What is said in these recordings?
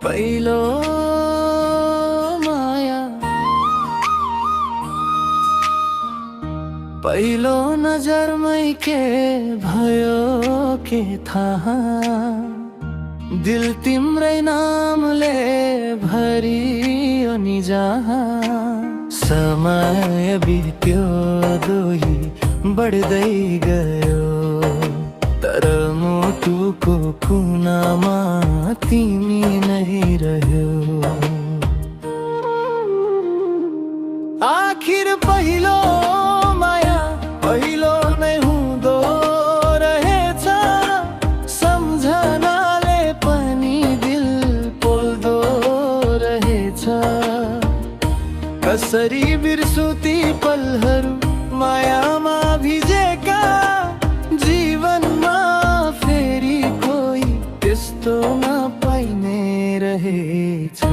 पहिलो माया पहिलो नजरमै के भयो के थाहा दिल तिम्रै नामले भरियो नि जहाँ समय बित्यो दोही बढ्दै गयो तर मुटुको कुनामा तिमी नै रह्यो आखिर पहिलो माया पहिलो नै हुँदो रहेछ सम्झनाले पनि दिल पोल्दो रहेछ कसरी बिर्सु ती पलहरू मायामा भिजेका जीवनमा फेरि कोही त्यस्तो नपाइने रहेछ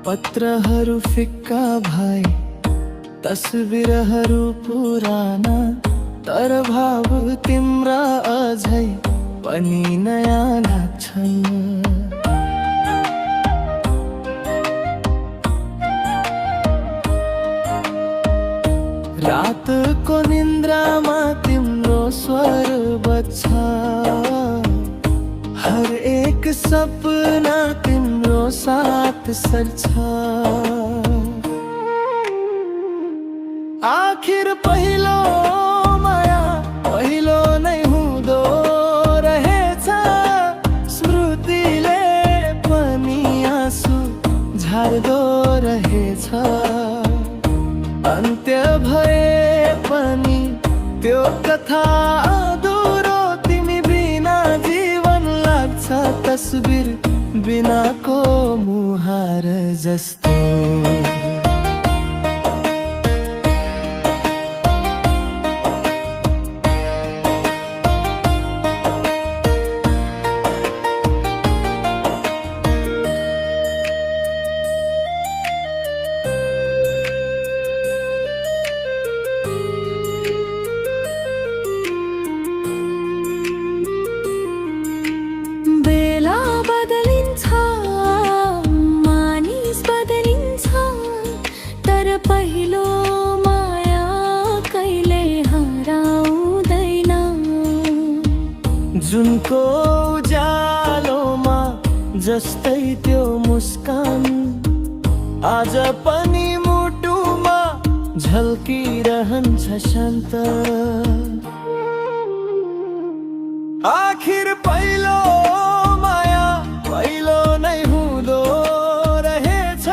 पत्रहरू फिक्का भए तस्बिरहरू पुराना तर भाव तिम्रा अझै पनि नयाँ लाग्छन् रातको निन्द्रामा तिम्रो स्वर बज्छ हर एक सपना तिम्रो साथ सर्छ आखिर पहिलो माया पहिलो नै हुँदो रहेछ स्मृतिले पनि आँसु झार्दो रहेछ अन्त्य भए पनि त्यो कथा अधुरो तिमी बिना जीवन लाग्छ तस्बिर बिनाको मुहार जस्तो पहिलो माया कहिले हराउँदैन जुनको उज्यालोमा जस्तै त्यो मुस्कान आज पनि मुटुमा झल्किरहन्छ शान्त आखिर पहिलो माया पहिलो नै हुँदो रहेछ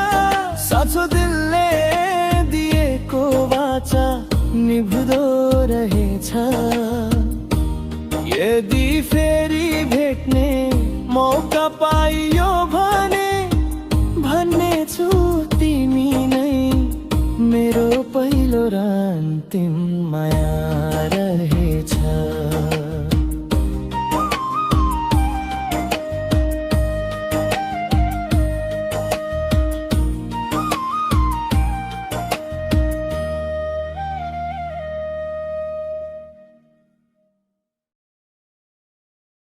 साँचो दिलले दिएको वाचा निभ्दो रहेछ यदि फेरि भेट्ने मौका पाइयो भने भन्नेछु तिमी नै मेरो पहिलो र अन्तिम माया